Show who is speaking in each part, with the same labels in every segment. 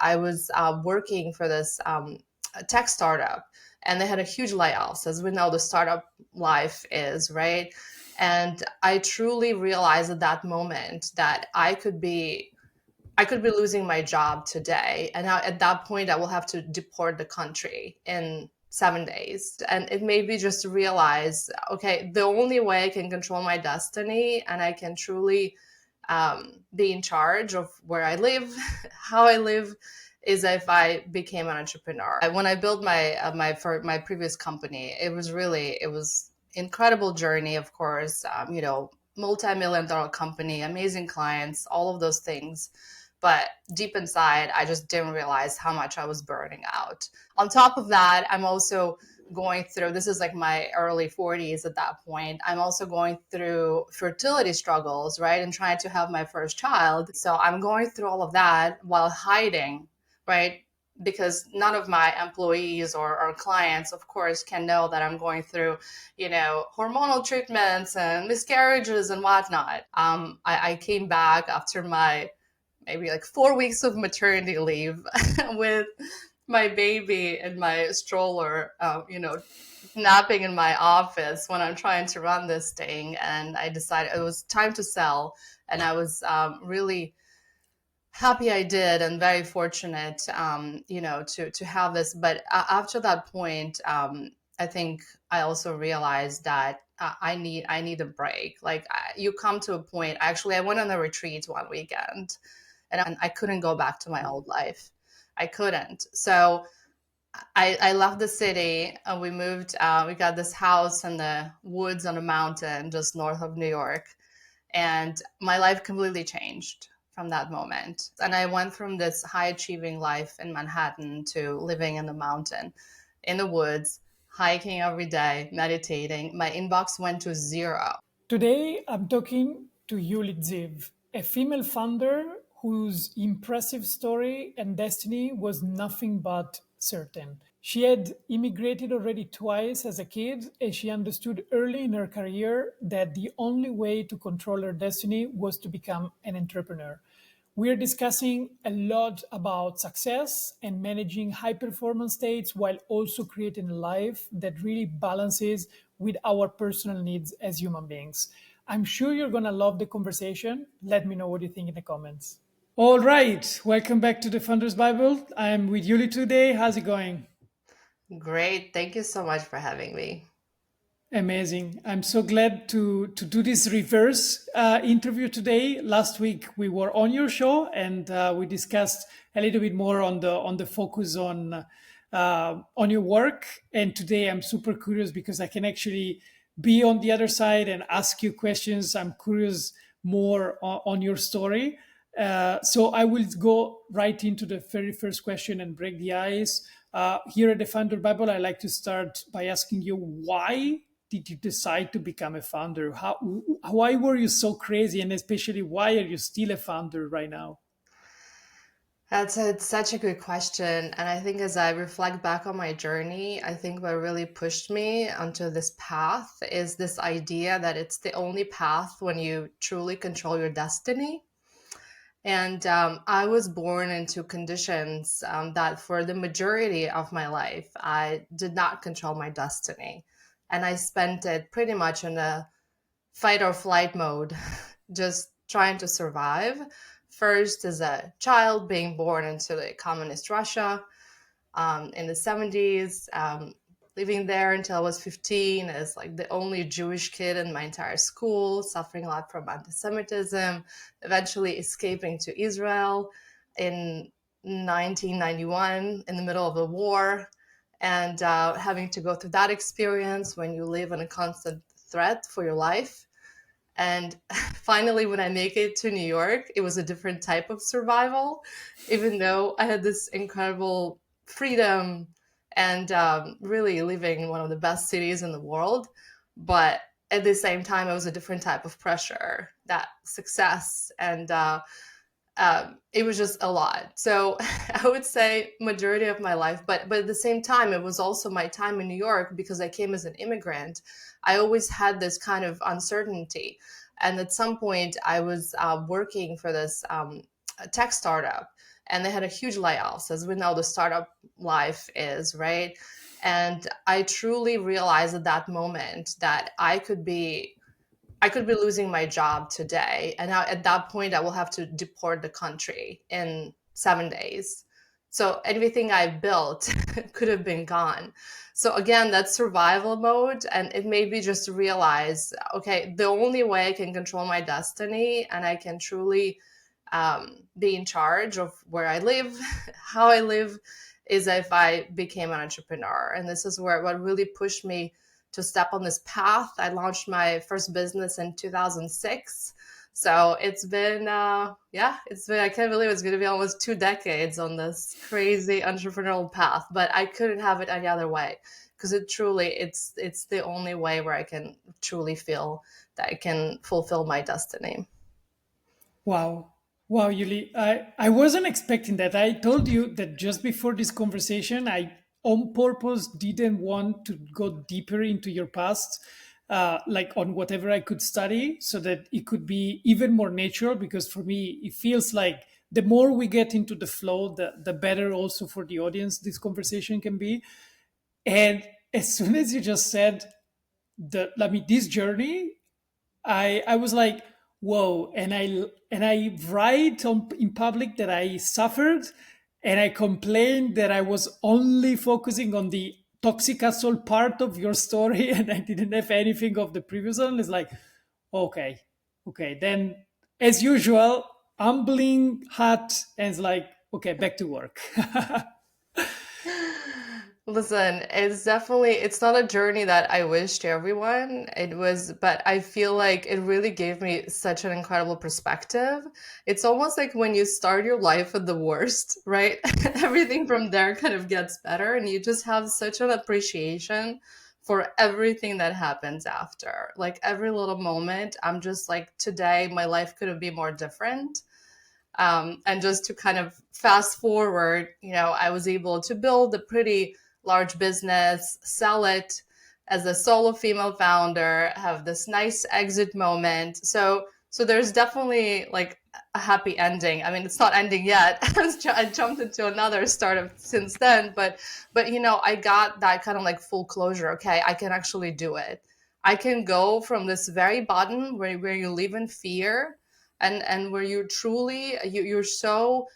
Speaker 1: I was working for this tech startup, and they had a huge layoffs, as we know the startup life is, right? And I truly realized at that moment that I could be losing my job today. And now at that point, I will have to deport the country in 7 days. And it made me just realize, okay, the only way I can control my destiny and I can truly be in charge of where I live, how I live, is if I became an entrepreneur. When I built for my previous company, it was incredible journey, of course. Multi-million dollar company, amazing clients, all of those things. But deep inside, I just didn't realize how much I was burning out. On top of that, I'm also going through, this is like my early 40s at that point. I'm also going through fertility struggles, right? And trying to have my first child. So I'm going through all of that while hiding, right? Because none of my employees or clients, of course, can know that I'm going through, hormonal treatments and miscarriages and whatnot. I came back after my maybe like 4 weeks of maternity leave with my baby in my stroller, napping in my office when I'm trying to run this thing. And I decided it was time to sell. And I was really happy I did and very fortunate, to have this. But after that point, I think I also realized that I need a break. Like you come to a point. Actually, I went on a retreat one weekend, and I couldn't go back to my old life. I couldn't. So I left the city and we moved. We got this house in the woods on a mountain just north of New York. And my life completely changed from that moment. And I went from this high achieving life in Manhattan to living in the mountain, in the woods, hiking every day, meditating. My inbox went to zero.
Speaker 2: Today, I'm talking to Yuli Ziv, a female founder whose impressive story and destiny was nothing but certain. She had immigrated already twice as a kid, and she understood early in her career that the only way to control her destiny was to become an entrepreneur. We're discussing a lot about success and managing high performance states while also creating a life that really balances with our personal needs as human beings. I'm sure you're going to love the conversation. Let me know what you think in the comments. All right. Welcome back to the Founders Bible. I'm with Yuli today. How's it going?
Speaker 1: Great. Thank you so much for having me.
Speaker 2: Amazing. I'm so glad to do this reverse interview today. Last week we were on your show and we discussed a little bit more on the focus on your work. And today I'm super curious because I can actually be on the other side and ask you questions. I'm curious more on your story. So I will go right into the very first question and break the ice. Here at the Founder Bible, I like to start by asking you, why did you decide to become a founder? Why were you so crazy, and especially why are you still a founder right now?
Speaker 1: It's such a good question. And I think as I reflect back on my journey, I think what really pushed me onto this path is this idea that it's the only path when you truly control your destiny. And I was born into conditions that for the majority of my life, I did not control my destiny. And I spent it pretty much in a fight or flight mode, just trying to survive. First, as a child, being born into the communist Russia in the 70s, living there until I was 15 as like the only Jewish kid in my entire school, suffering a lot from anti-Semitism, eventually escaping to Israel in 1991 in the middle of a war, and having to go through that experience when you live in a constant threat for your life. And finally, when I make it to New York, it was a different type of survival, even though I had this incredible freedom and really living in one of the best cities in the world. But at the same time, it was a different type of pressure, that success. And it was just a lot. So I would say majority of my life, but at the same time, it was also my time in New York because I came as an immigrant. I always had this kind of uncertainty, and at some point, I was working for this tech startup, and they had a huge layoffs, as we know the startup life is, right? And I truly realized at that moment that I could be losing my job today. And now at that point, I will have to deport the country in 7 days. So everything I built could have been gone. So again, that's survival mode. And it made me just realize, okay, the only way I can control my destiny and I can truly be in charge of where I live, how I live, is if I became an entrepreneur. And this is where what really pushed me to step on this path. I launched my first business in 2006. So it's been, I can't believe it's going to be almost 2 decades on this crazy entrepreneurial path, but I couldn't have it any other way because it's the only way where I can truly feel that I can fulfill my destiny.
Speaker 2: Wow. Wow, Yuli. I wasn't expecting that. I told you that just before this conversation, I on purpose didn't want to go deeper into your past, like on whatever I could study, so that it could be even more natural. Because for me, it feels like the more we get into the flow, the better also for the audience this conversation can be. And as soon as you just said this journey, I was like, whoa, and I write in public that I suffered, and I complained that I was only focusing on the toxic asshole part of your story, and I didn't have anything of the previous one. It's like, okay, okay, then as usual, humbling hat, and it's like, okay, back to work.
Speaker 1: Listen, it's not a journey that I wish to everyone. But I feel like it really gave me such an incredible perspective. It's almost like when you start your life at the worst, right? Everything from there kind of gets better, and you just have such an appreciation for everything that happens after. Like every little moment, I'm just like, today my life could have been more different. And just to kind of fast forward, I was able to build a pretty large business, sell it as a solo female founder, have this nice exit moment. So there's definitely like a happy ending. I mean, it's not ending yet. I jumped into another startup since then, but I got that kind of like full closure. Okay, I can actually do it. I can go from this very bottom where you live in fear and where you're so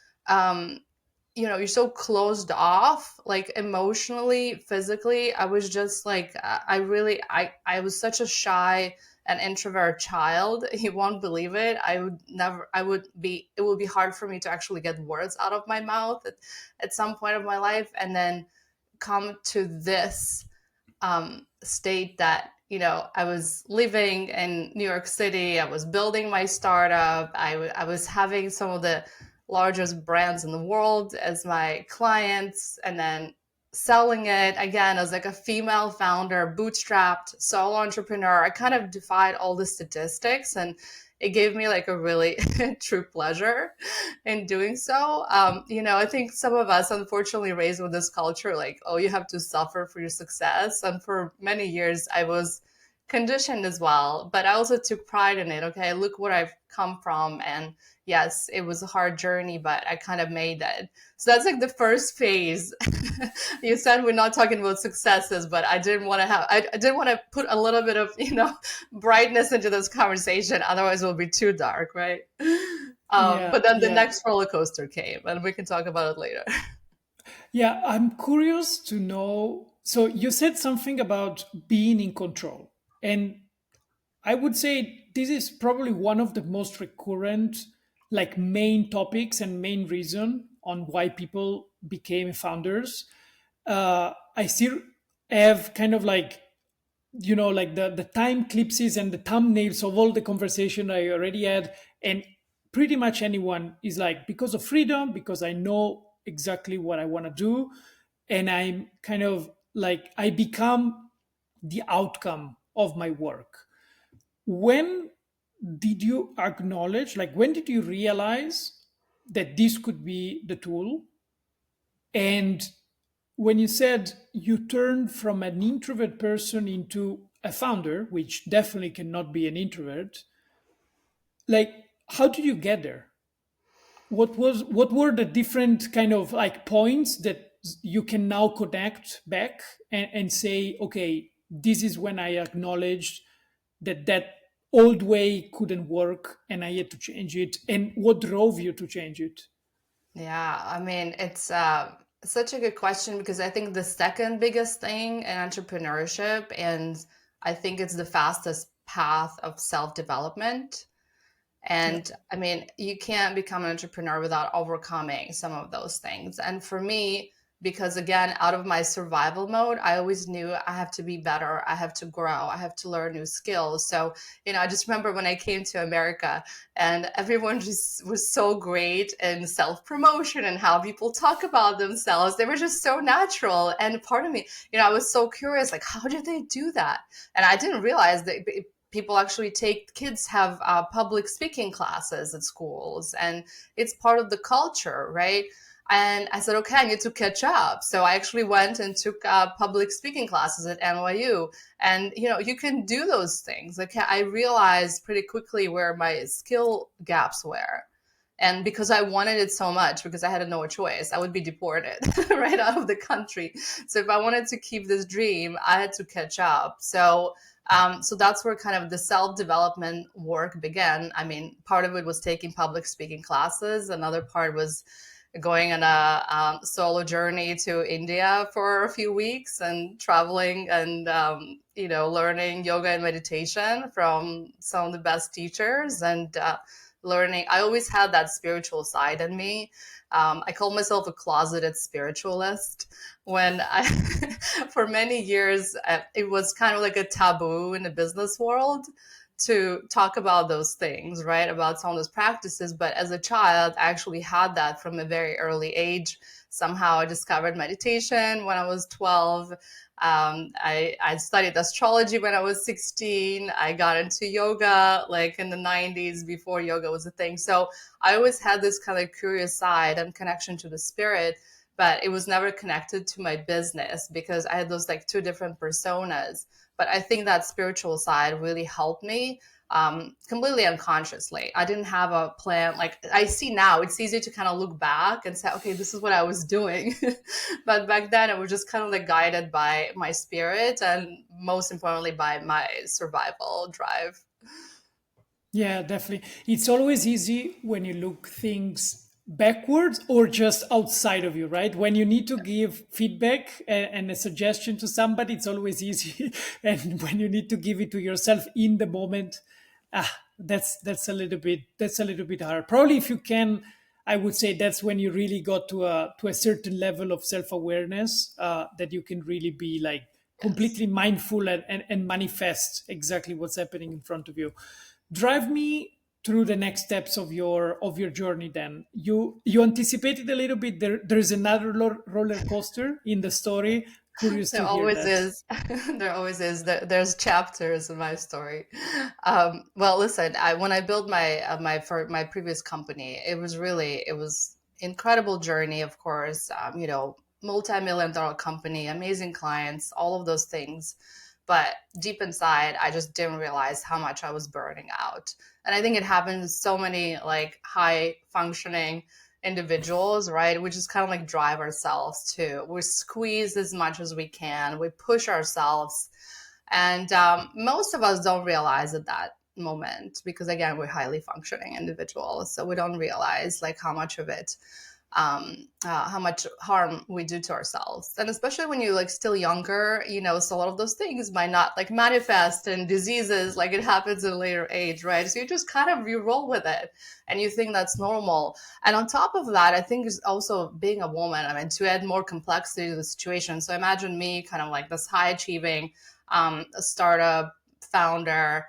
Speaker 1: you're so closed off, like emotionally, physically. I was just like, I was such a shy and introvert child. You won't believe it. It would be hard for me to actually get words out of my mouth at some point of my life, and then come to this state that I was living in New York City. I was building my startup. I was having some of the largest brands in the world as my clients, and then selling it again as like a female founder, bootstrapped solo entrepreneur. I kind of defied all the statistics, and it gave me like a really true pleasure in doing so. I think some of us, unfortunately, raised with this culture, like, oh, you have to suffer for your success. And for many years, I was conditioned as well. But I also took pride in it. Okay, look where I've come from. And yes, it was a hard journey, but I kind of made it. So that's like the first phase. You said we're not talking about successes, but I didn't want to put a little bit of, brightness into this conversation. Otherwise, it will be too dark, right?
Speaker 2: Yeah,
Speaker 1: But then the
Speaker 2: yeah.
Speaker 1: next roller coaster came, and we can talk about it later.
Speaker 2: Yeah, I'm curious to know. So you said something about being in control. And I would say this is probably one of the most recurrent, like main topics and main reason on why people became founders. I still have kind of like, like the time clipses and the thumbnails of all the conversation I already had. And pretty much anyone is like, because of freedom, because I know exactly what I want to do. And I'm kind of like, I become the outcome of my work. When did you acknowledge, like, when did you realize that this could be the tool? And when you said you turned from an introvert person into a founder, which definitely cannot be an introvert, like, how did you get there? what were the different kind of like points that you can now connect back and say, okay, this is when I acknowledged that old way couldn't work and I had to change it, and what drove you to change it?
Speaker 1: Yeah, I mean, it's such a good question because I think the second biggest thing in entrepreneurship, and I think it's the fastest path of self-development.
Speaker 2: Yeah.
Speaker 1: And I mean, you can't become an entrepreneur without overcoming some of those things. And for me, because again, out of my survival mode, I always knew I have to be better. I have to grow. I have to learn new skills. So, I just remember when I came to America and everyone just was so great in self promotion and how people talk about themselves. They were just so natural. And part of me, I was so curious, like, how did they do that? And I didn't realize that people actually take kids have public speaking classes at schools, and it's part of the culture, right? And I said, okay, I need to catch up. So I actually went and took public speaking classes at NYU. And, you can do those things. Like I realized pretty quickly where my skill gaps were. And because I wanted it so much, because I had no choice, I would be deported right out of the country. So if I wanted to keep this dream, I had to catch up. So that's where kind of the self-development work began. I mean, part of it was taking public speaking classes. Another part was going on a solo journey to India for a few weeks and traveling and, learning yoga and meditation from some of the best teachers and learning. I always had that spiritual side in me. I call myself a closeted spiritualist. When I, for many years, it was kind of like a taboo in the business world to talk about those things, right? About some of those practices. But as a child, I actually had that from a very early age. Somehow I discovered meditation when I was 12. I studied astrology when I was 16. I got into yoga like in the 90s before yoga was a thing. So I always had this kind of curious side and connection to the spirit, but it was never connected to my business because I had those like two different personas. But I think that spiritual side really helped me completely unconsciously. I didn't have a plan. Like I see now, it's easy to kind of look back and say, okay, this is what I was doing. But back then, it was just kind of like guided by my spirit and most importantly, by my survival drive.
Speaker 2: Yeah, definitely. It's always easy when you look things backwards or just outside of you, right? When you need to give feedback and a suggestion to somebody, it's always easy. And when you need to give it to yourself in the moment, that's a little bit hard. Probably if you can, I would say that's when you really got to a certain level of self awareness, that you can really be like
Speaker 1: Yes.
Speaker 2: completely mindful and manifest exactly what's happening in front of you. Drive me through the next steps of your journey. Then you anticipated a little bit, there's another roller coaster in the story. Curious
Speaker 1: There
Speaker 2: to hear
Speaker 1: always
Speaker 2: that.
Speaker 1: is. There always is. There's chapters in my story. Well, listen, when I built for my previous company, it was incredible journey. Of course, multi-million dollar company, amazing clients, all of those things. But deep inside, I just didn't realize how much I was burning out. And I think it happens so many like high functioning individuals, right? We just kind of like drive ourselves too. We squeeze as much as we can. We push ourselves. And most of us don't realize at that moment because, again, we're highly functioning individuals. So we don't realize like how much harm we do to ourselves. And especially when you're like still younger, so a lot of those things might not like manifest in diseases like it happens in a later age, right? So you just kind of you roll with it and you think that's normal. And on top of that, I think is also being a woman, I mean, to add more complexity to the situation. So imagine me kind of like this high achieving a startup founder,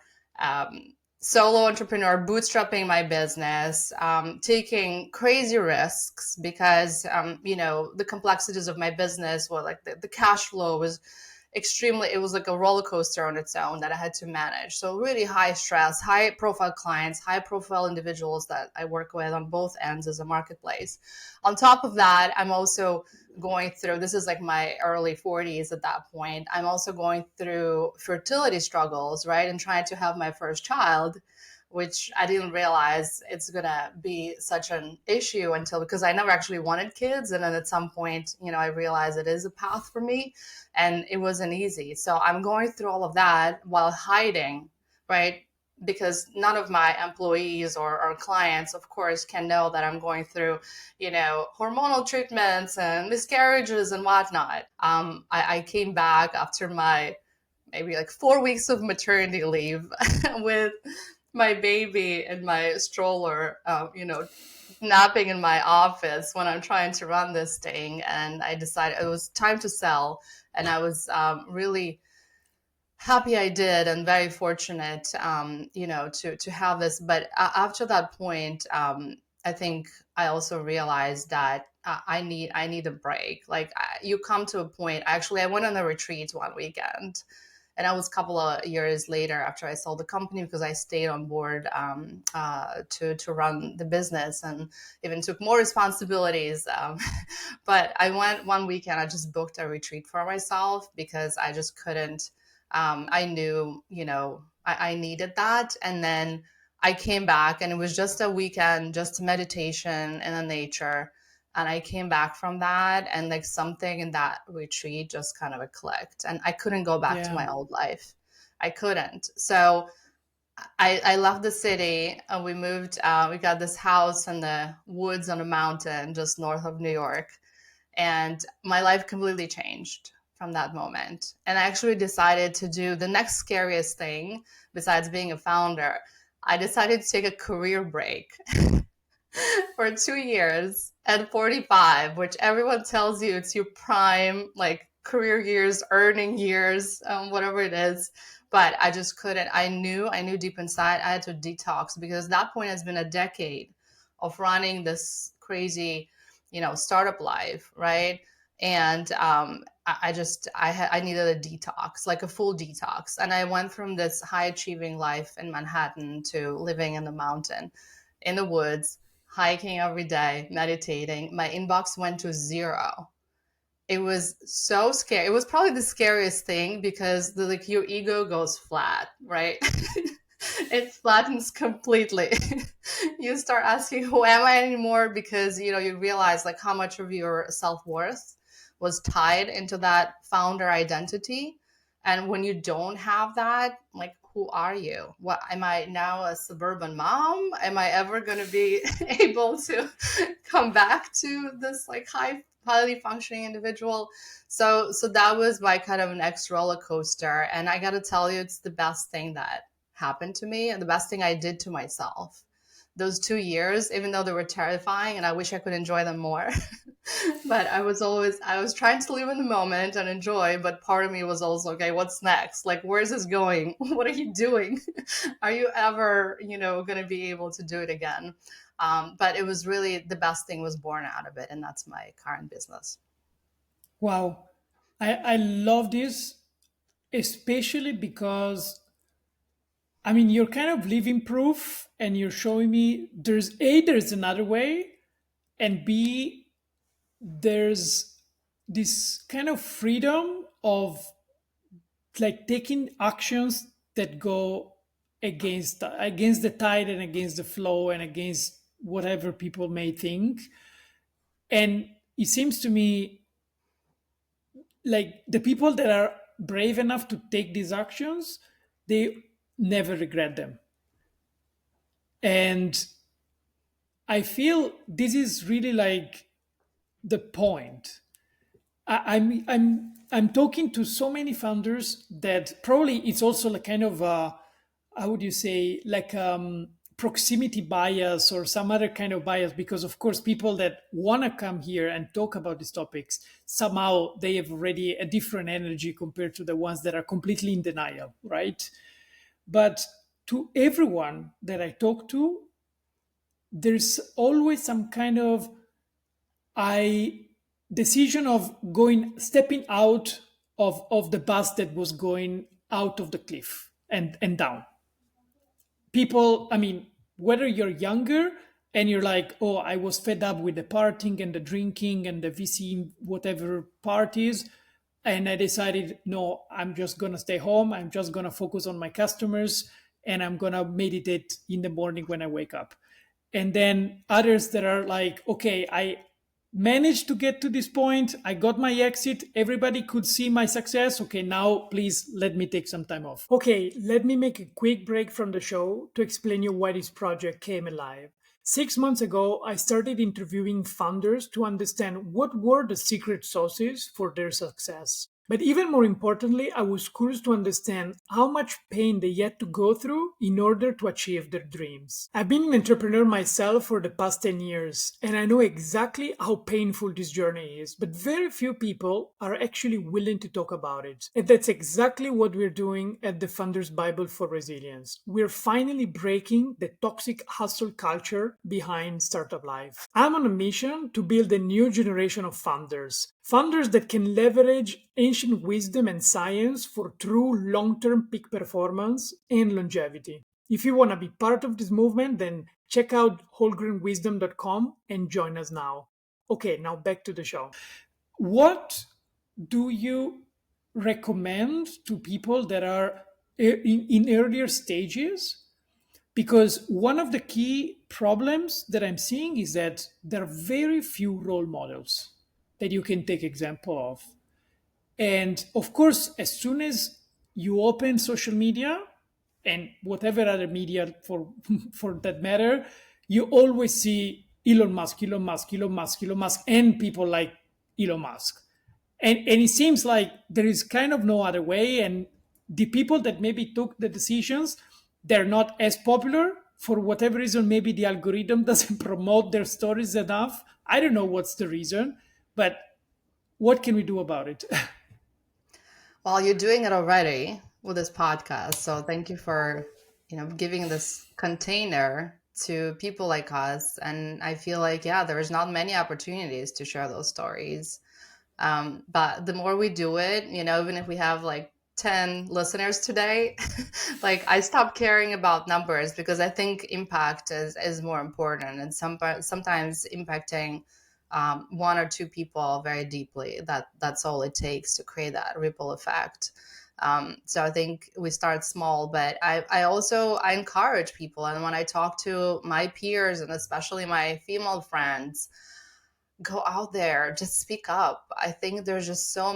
Speaker 1: solo entrepreneur, bootstrapping my business, taking crazy risks because, the complexities of my business were like the cash flow was extremely, it was like a roller coaster on its own that I had to manage. So really high stress, high profile clients, high profile individuals that I work with on both ends as a marketplace. On top of that, I'm also going through, this is like my early 40s at that point. I'm also going through fertility struggles, right? And trying to have my first child which I didn't realize it's gonna be such an issue until, because I never actually wanted kids, and then at some point, I realized it is a path for me, and it wasn't easy. So I'm going through all of that while hiding, right? Because none of my employees or clients, of course, can know that I'm going through, hormonal treatments and miscarriages and whatnot. I came back after my maybe like 4 weeks of maternity leave with my baby in my stroller, napping in my office when I'm trying to run this thing. And I decided it was time to sell. And I was really happy I did, and very fortunate, to have this. But after that point, I think I also realized that I need a break. Like you come to a point. Actually, I went on a retreat one weekend, and that was a couple of years later after I sold the company, because I stayed on board to run the business and even took more responsibilities. But I went one weekend. I just booked a retreat for myself because I just couldn't. I knew, I needed that. And then I came back, and it was just a weekend, just meditation in the nature. And I came back from that, and like something in that retreat just kind of clicked, and I couldn't go back to
Speaker 2: Yeah.
Speaker 1: my old life. I couldn't. So I left the city, and we moved. We got this house in the woods on a mountain just north of New York, and my life completely changed from that moment. And I actually decided to do the next scariest thing besides being a founder. I decided to take a career break for 2 years at 45, which everyone tells you it's your prime, like career years, earning years, whatever it is. But I just couldn't. I knew deep inside I had to detox, because that point has been a decade of running this crazy, startup life, right? And I needed a detox, like a full detox. And I went from this high achieving life in Manhattan to living in the mountain, in the woods, hiking every day, meditating. My inbox went to zero. It was so scary. It was probably the scariest thing, because like your ego goes flat, right? It flattens completely. You start asking, who am I anymore? Because you realize like how much of your self-worth was tied into that founder identity. And when you don't have that, like, who are you? What am I now, a suburban mom? Am I ever going to be able to come back to this like highly functioning individual? So that was my kind of next roller coaster. And I got to tell you, it's the best thing that happened to me, and the best thing I did to myself. Those 2 years, even though they were terrifying and I wish I could enjoy them more, but I was trying to live in the moment and enjoy, but part of me was also, okay, what's next? Like, where's this going? What are you doing? Are you ever, going to be able to do it again? But it was really, the best thing was born out of it, and that's my current business.
Speaker 2: Wow. I love this, especially because, I mean, you're kind of living proof and you're showing me there's another way, and B, there's this kind of freedom of like taking actions that go against the tide and against the flow and against whatever people may think. And it seems to me like the people that are brave enough to take these actions, they never regret them. And I feel this is really like the point. I'm talking to so many founders that probably it's also like kind of how would you say, like proximity bias or some other kind of bias, because of course people that want to come here and talk about these topics, somehow they have already a different energy compared to the ones that are completely in denial, right? But to everyone that I talk to, there's always some kind of I decision of stepping out of the bus that was going out of the cliff and down. People, I mean, whether you're younger and you're like, oh, I was fed up with the partying and the drinking and the VC whatever parties, and I decided, no, I'm just gonna stay home. I'm just gonna focus on my customers, and I'm going to meditate in the morning when I wake up. And then others that are like, okay, I managed to get to this point, I got my exit, everybody could see my success. Okay, now please let me take some time off. Okay, let me make a quick break from the show to explain you why this project came alive. 6 months ago, I started interviewing founders to understand what were the secret sauces for their success. But even more importantly, I was curious to understand how much pain they had to go through in order to achieve their dreams. I've been an entrepreneur myself for the past 10 years, and I know exactly how painful this journey is, but very few people are actually willing to talk about it. And that's exactly what we're doing at the Founders Bible for Resilience. We're finally breaking the toxic hustle culture behind startup life. I'm on a mission to build a new generation of founders that can leverage ancient wisdom and science for true long term peak performance and longevity. If you want to be part of this movement, then check out wholegrainwisdom.com and join us now. Okay, now back to the show. What do you recommend to people that are in earlier stages? Because one of the key problems that I'm seeing is that there are very few role models that you can take example of. And of course, as soon as you open social media and whatever other media for for that matter, you always see Elon Musk, Elon Musk, Elon Musk, Elon Musk, and people like Elon Musk. And it seems like there is kind of no other way. And the people that maybe took the decisions, they're not as popular for whatever reason. Maybe the algorithm doesn't promote their stories enough. I don't know what's the reason, but what can we do about it?
Speaker 1: Well, you're doing it already with this podcast. So thank you for, giving this container to people like us. And I feel like, yeah, there's not many opportunities to share those stories. But the more we do it, even if we have like 10 listeners today, like I stopped caring about numbers because I think impact is more important. And sometimes impacting one or two people very deeply, that's all it takes to create that ripple effect. So I think we start small, but I encourage people. And when I talk to my peers and especially my female friends, go out there, just speak up. I think there's just so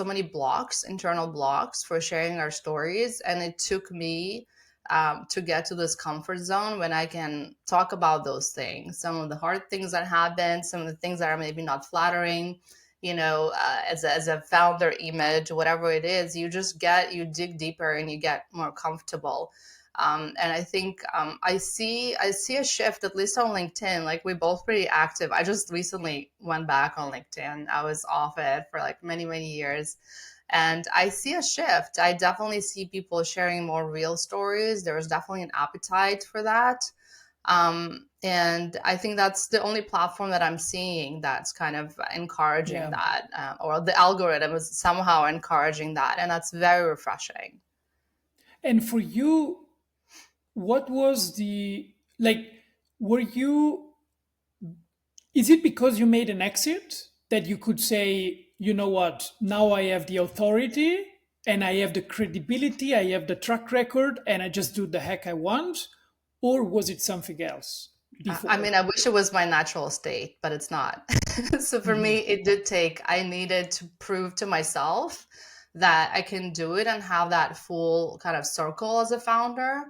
Speaker 1: many blocks, internal blocks for sharing our stories. And it took me to get to this comfort zone when I can talk about those things, some of the hard things that happen, some of the things that are maybe not flattering, as a founder image, whatever it is, you dig deeper and you get more comfortable. And I think I see a shift, at least on LinkedIn. Like we're both pretty active. I just recently went back on LinkedIn. I was off it for like many, many years. And I see a shift. I definitely see people sharing more real stories. There's definitely an appetite for that. And I think that's the only platform that I'm seeing that's kind of encouraging
Speaker 2: Yeah.
Speaker 1: that, or the algorithm is somehow encouraging that. And that's very refreshing.
Speaker 2: And for you, what was the like? Were you? Is it because you made an exit that you could say, you know what? Now I have the authority and I have the credibility, I have the track record, and I just do the heck I want, or was it something else
Speaker 1: I
Speaker 2: before?
Speaker 1: mean, I wish it was my natural state, but it's not. So for me,
Speaker 2: Mhm.
Speaker 1: I needed to prove to myself that I can do it and have that full kind of circle as a founder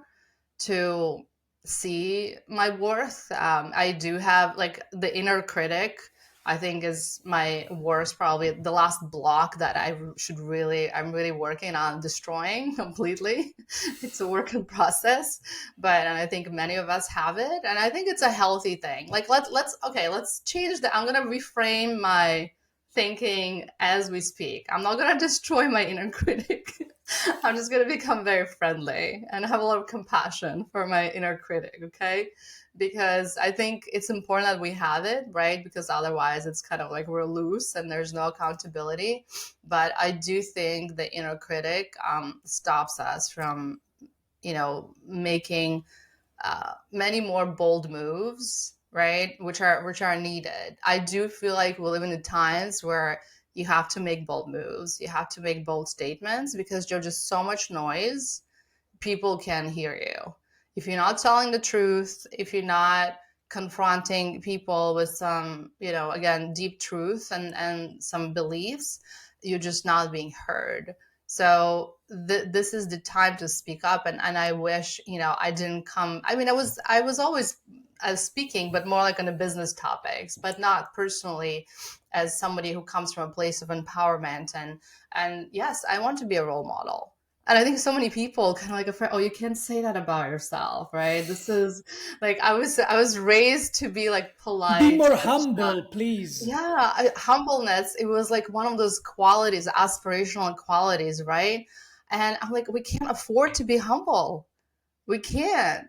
Speaker 1: to see my worth. I do have like the inner critic, I think is my worst, probably the last block that I'm really working on destroying completely. It's a work in process, but and I think many of us have it. And I think it's a healthy thing. Like let's change that. I'm going to reframe my thinking as we speak. I'm not going to destroy my inner critic. I'm just going to become very friendly and have a lot of compassion for my inner critic, okay? Because I think it's important that we have it, right? Because otherwise it's kind of like we're loose and there's no accountability. But I do think the inner critic stops us from, making many more bold moves, right? Which are needed. I do feel like we live in times where you have to make bold moves, you have to make bold statements because there's just so much noise. people can hear you. If you're not telling the truth, if you're not confronting people with some, again, deep truth and some beliefs, you're just not being heard. So this is the time to speak up. And I wish, I didn't come. I mean, I was always speaking, but more like on the business topics, but not personally as somebody who comes from a place of empowerment. And yes, I want to be a role model. And I think so many people kind of like afraid, oh, you can't say that about yourself, right? This is like I was raised to be like
Speaker 2: Be
Speaker 1: polite,
Speaker 2: more
Speaker 1: but not.
Speaker 2: humble, please.
Speaker 1: Yeah, humbleness. It was like one of those qualities, aspirational qualities, right? And I'm like, we can't afford to be humble. We can't,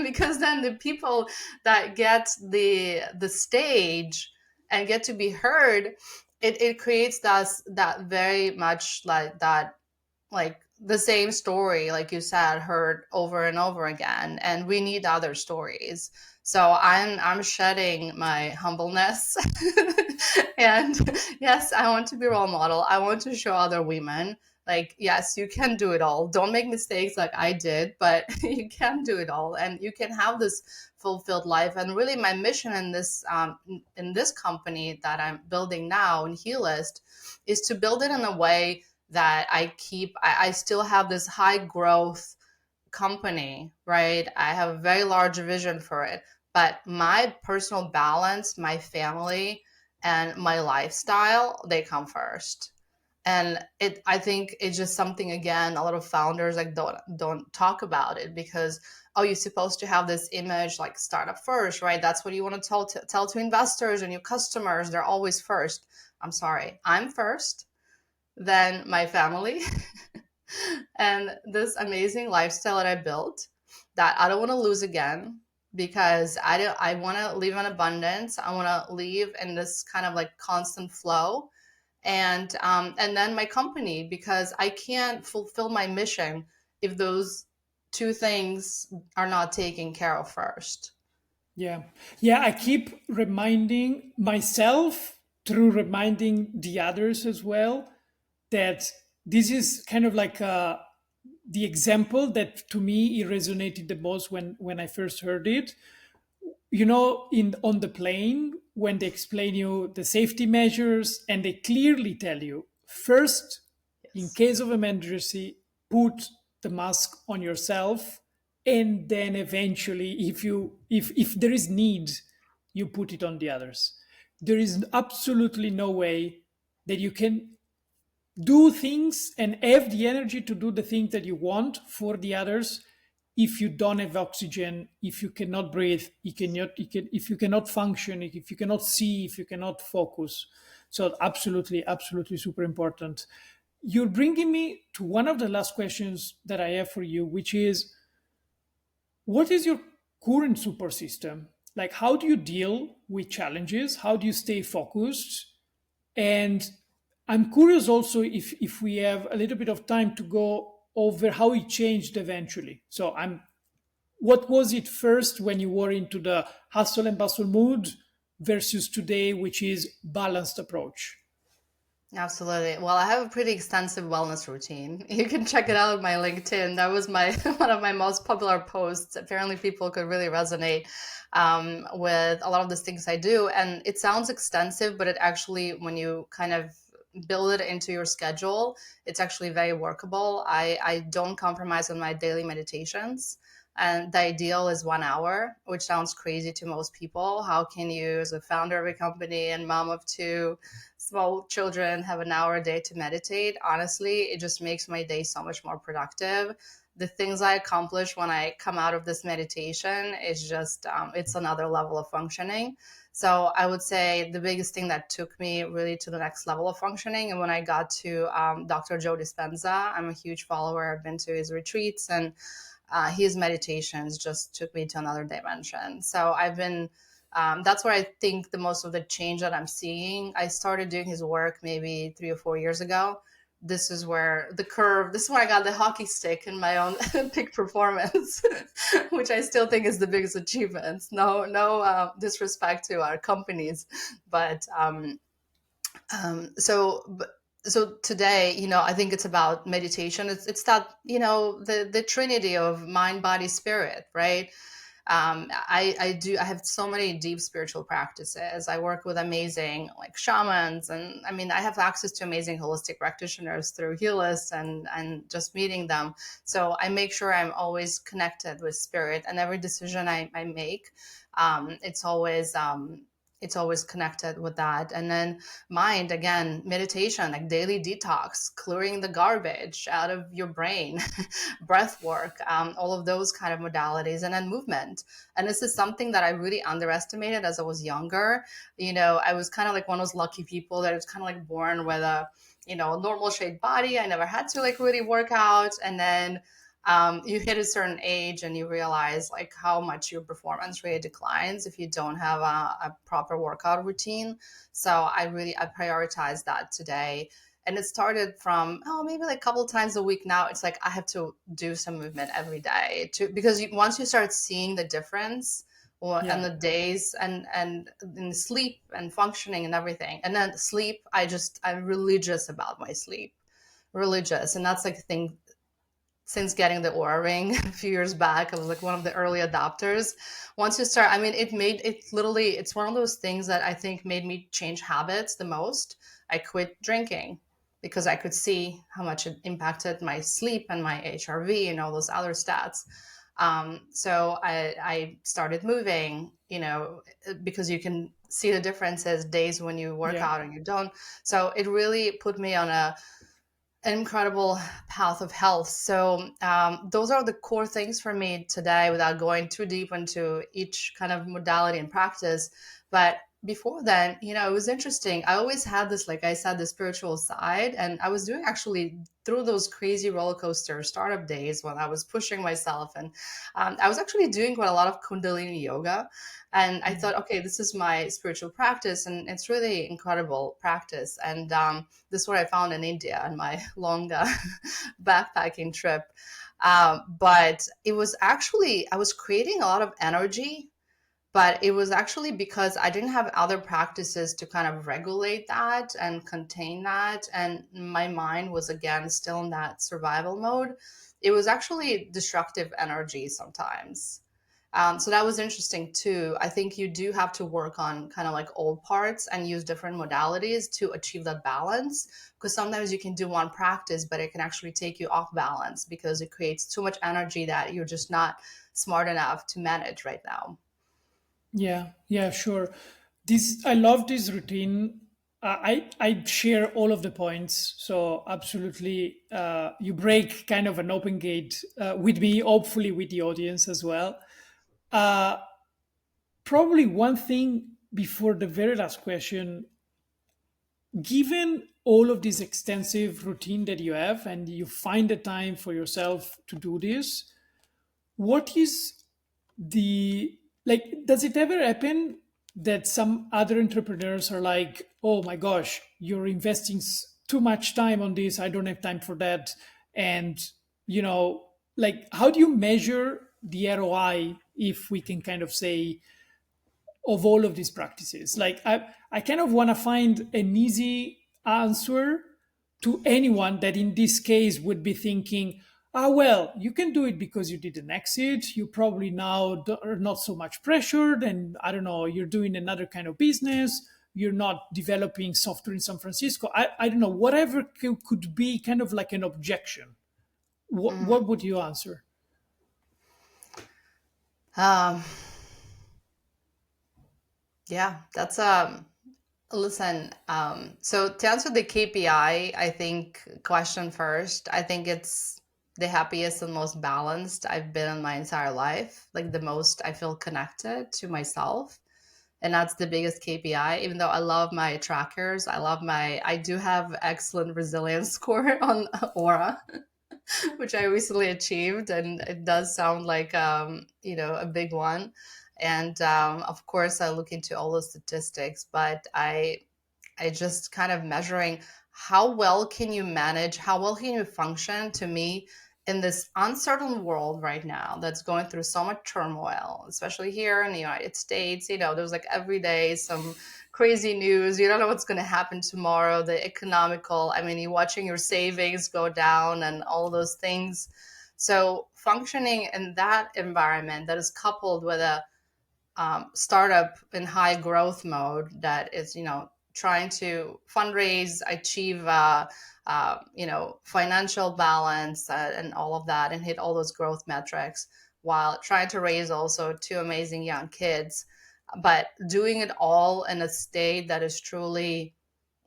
Speaker 1: because then the people that get the stage and get to be heard, it creates that very much like that, like the same story, like you said, heard over and over again, and we need other stories. So I'm shedding my humbleness. And yes, I want to be a role model. I want to show other women, like, yes, you can do it all. Don't make mistakes like I did, but you can do it all, and you can have this fulfilled life. And really, my mission in this company that I'm building now in Heallist is to build it in a way that I still have this high growth company, right? I have a very large vision for it, but my personal balance, my family, and my lifestyle, they come first. And I think it's just something, again, a lot of founders like don't talk about it, because, oh, you're supposed to have this image like startup first, right? That's what you want to tell to investors and your customers. They're always first. I'm sorry, I'm first, then my family, and this amazing lifestyle that I built that I don't want to lose again, because I want to live in abundance. I want to live in this kind of like constant flow, and then my company, because I can't fulfill my mission if those two things are not taken care of first.
Speaker 2: Yeah. Yeah, I keep reminding myself through reminding the others as well that this is kind of like the example that to me it resonated the most when I first heard it. You know, in on the plane when they explain you the safety measures and they clearly tell you first, in
Speaker 1: Yes.
Speaker 2: case of emergency, put the mask on yourself, and then eventually if there is need, you put it on the others. There is absolutely no way that you can do things and have the energy to do the things that you want for the others if you don't have oxygen, if you cannot breathe, if you cannot function, if you cannot see, if you cannot focus. So absolutely, absolutely super important. You're bringing me to one of the last questions that I have for you, which is, what is your current support system? Like, how do you deal with challenges? How do you stay focused? And I'm curious also if we have a little bit of time to go over how it changed eventually. So what was it first when you were into the hustle and bustle mood versus today, which is balanced approach?
Speaker 1: Absolutely. Well, I have a pretty extensive wellness routine. You can check it out on my LinkedIn. That was my one of my most popular posts. Apparently, people could really resonate with a lot of the things I do. And it sounds extensive, but it actually, when you kind of build it into your schedule, it's actually very workable. I don't compromise on my daily meditations. And the ideal is 1 hour, which sounds crazy to most people. How can you, as a founder of a company and mom of two small children, have an hour a day to meditate? Honestly, it just makes my day so much more productive. The things I accomplish when I come out of this meditation is just, it's another level of functioning. So I would say the biggest thing that took me really to the next level of functioning, and when I got to Dr. Joe Dispenza, I'm a huge follower. I've been to his retreats, and his meditations just took me to another dimension. So I've been, that's where I think the most of the change that I'm seeing. I started doing his work maybe 3 or 4 years ago. This is where the curve, this is where I got the hockey stick in my own peak performance, which I still think is the biggest achievement. No disrespect to our companies, but so so today, I think it's about meditation. It's that, the Trinity of mind, body, spirit, right? I have so many deep spiritual practices. I work with amazing like shamans, and I mean I have access to amazing holistic practitioners through Heallist and just meeting them. So I make sure I'm always connected with spirit, and every decision I make, it's always connected with that. And then mind, again, meditation, like daily detox, clearing the garbage out of your brain, breath work, all of those kind of modalities, and then movement. And this is something that I really underestimated as I was younger. I was kind of like one of those lucky people that was kind of like born with a, normal shaped body. I never had to like really work out. And then you hit a certain age and you realize like how much your performance really declines if you don't have a proper workout routine. So I prioritize that today. And it started from, maybe like a couple of times a week. Now it's like I have to do some movement every day because once you start seeing the difference and
Speaker 2: Yeah.
Speaker 1: the days and in sleep and functioning and everything. And then sleep, I'm religious about my sleep, religious. And that's like the thing. Since getting the Aura Ring a few years back, I was like one of the early adopters. Once you start, I mean, it's one of those things that I think made me change habits the most. I quit drinking because I could see how much it impacted my sleep and my HRV and all those other stats. So I started moving, because you can see the differences days when you work
Speaker 2: Yeah.
Speaker 1: out and you don't. So it really put me on an incredible path of health. So those are the core things for me today without going too deep into each kind of modality and practice. But before then, it was interesting. I always had this, like I said, the spiritual side. And I was doing actually through those crazy roller coaster startup days when I was pushing myself. And I was actually doing quite a lot of Kundalini yoga. And I thought, okay, this is my spiritual practice. And it's really incredible practice. And this is what I found in India on my long backpacking trip. But it was actually, I was creating a lot of energy, but it was actually because I didn't have other practices to kind of regulate that and contain that. And my mind was again still in that survival mode. It was actually destructive energy sometimes. So that was interesting too. I think you do have to work on kind of like old parts and use different modalities to achieve that balance. Because sometimes you can do one practice, but it can actually take you off balance because it creates too much energy that you're just not smart enough to manage right now.
Speaker 2: Yeah, yeah, sure. This I love this routine. I share all of the points. So absolutely, you break kind of an open gate with me, hopefully with the audience as well. Uh, Probably one thing before the very last question. Given all of this extensive routine that you have, and you find the time for yourself to do this, what is the like does it ever happen that some other entrepreneurs are like, oh my gosh, you're investing too much time on this, I don't have time for that? And like, how do you measure the ROI, if we can kind of say, of all of these practices? Like, I kind of want to find an easy answer to anyone that in this case would be thinking, ah, well, you can do it because you did an exit. You probably now are not so much pressured. And I don't know, you're doing another kind of business. You're not developing software in San Francisco. I don't know, whatever could be kind of like an objection. What
Speaker 1: Mhm.
Speaker 2: would you answer?
Speaker 1: Um, yeah, that's listen, so to answer the KPI, I think question first, I think it's the happiest and most balanced I've been in my entire life. Like the most I feel connected to myself. And that's the biggest KPI. Even though I love my trackers, I do have excellent resilience score on Aura, which I recently achieved, and it does sound like a big one. And of course, I look into all the statistics, but I just kind of measuring how well can you manage, how well can you function to me in this uncertain world right now that's going through so much turmoil, especially here in the United States. There's like every day some crazy news. You don't know what's going to happen tomorrow. The economical, I mean, you're watching your savings go down and all those things. So functioning in that environment that is coupled with a startup in high growth mode that is, trying to fundraise, achieve, financial balance and all of that, and hit all those growth metrics while trying to raise also two amazing young kids, but doing it all in a state that is truly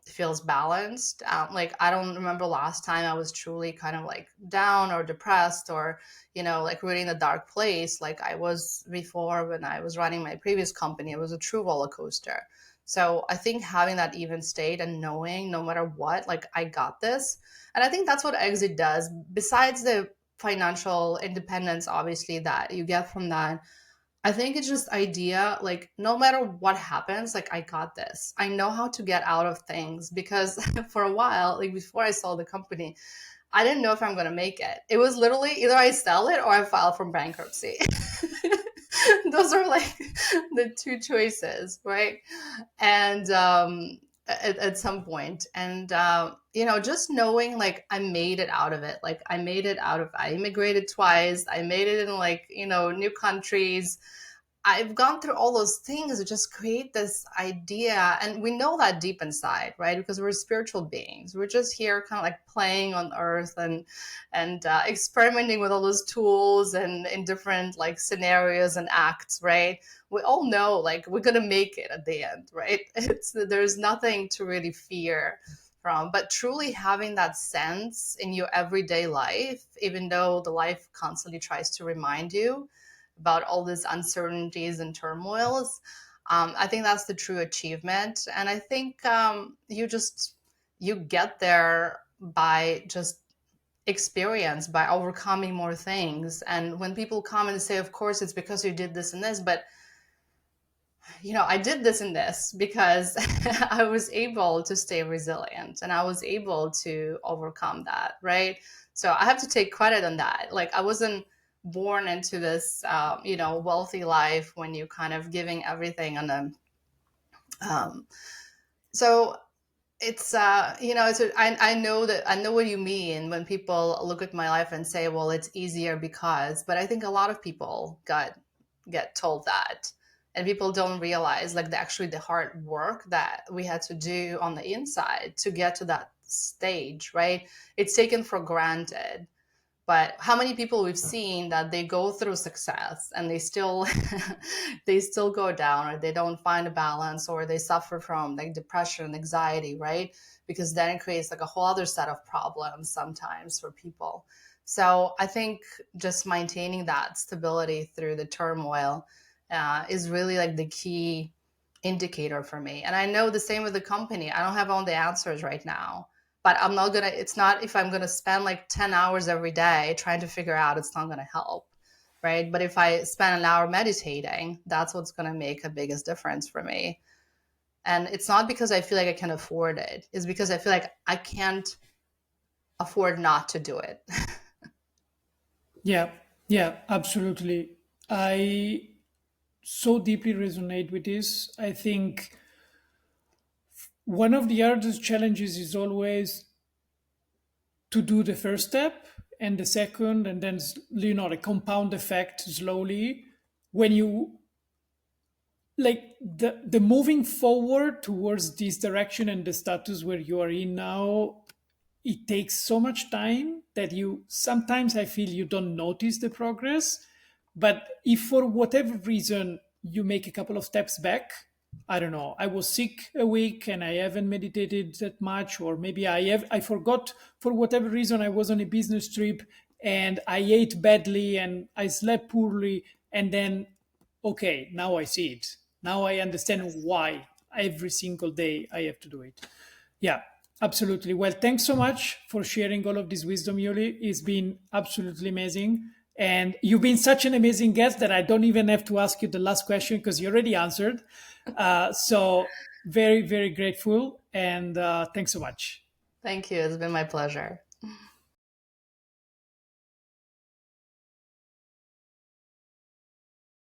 Speaker 1: feels balanced. Like I don't remember last time I was truly kind of like down or depressed or, like really in a dark place like I was before when I was running my previous company. It was a true roller coaster. So I think having that even state and knowing no matter what, like I got this. And I think that's what exit does. Besides the financial independence, obviously, that you get from that, I think it's just idea like no matter what happens, like I got this. I know how to get out of things because for a while, like before I sold the company, I didn't know if I'm going to make it. It was literally either I sell it or I file for bankruptcy. Those are like the two choices, right? And at some point, and just knowing like I made it out of it. Like I made it out of. I immigrated twice. I made it in like new countries. I've gone through all those things to just create this idea. And we know that deep inside, right? Because we're spiritual beings. We're just here kind of like playing on earth and experimenting with all those tools and in different like scenarios and acts, right? We all know like we're going to make it at the end, right? There's nothing to really fear from, but truly having that sense in your everyday life, even though the life constantly tries to remind you about all these uncertainties and turmoils. I think that's the true achievement, and I think you get there by just experience, by overcoming more things. And when people come and say, "Of course, it's because you did this and this," but I did this and this because I was able to stay resilient and I was able to overcome that, right? So I have to take credit on that. Like I wasn't born into this, wealthy life when you kind of giving everything on them. So I know that I know what you mean when people look at my life and say, well, it's easier because, but I think a lot of people get told that, and people don't realize like actually the hard work that we had to do on the inside to get to that stage, right? It's taken for granted. But how many people we've seen that they go through success and they still they still go down, or they don't find a balance, or they suffer from like depression, anxiety, right? Because then it creates like a whole other set of problems sometimes for people. So I think just maintaining that stability through the turmoil is really like the key indicator for me. And I know the same with the company. I don't have all the answers right now, but I'm not gonna, it's not, if I'm gonna spend like 10 hours every day trying to figure out, it's not gonna help, right? But if I spend an hour meditating, that's what's gonna make a biggest difference for me. And it's not because I feel like I can afford it, it's because I feel like I can't afford not to do it.
Speaker 2: Yeah, yeah, absolutely. I so deeply resonate with this. I think one of the hardest challenges is always to do the first step and the second, and then the compound effect slowly. When you like the moving forward towards this direction and the status where you are in now, it takes so much time that you sometimes I feel you don't notice the progress. But if for whatever reason you make a couple of steps back, I don't know, I was sick a week and I haven't meditated that much, or maybe I forgot for whatever reason, I was on a business trip and I ate badly and I slept poorly, and then okay, now I see it. Now I understand
Speaker 1: Yes.
Speaker 2: why every single day I have to do it. Yeah, absolutely. Well, thanks so much for sharing all of this wisdom, Yuli. It's been absolutely amazing. And you've been such an amazing guest that I don't even have to ask you the last question because you already answered. So, very, very grateful. And thanks so much.
Speaker 1: Thank you. It's been my pleasure.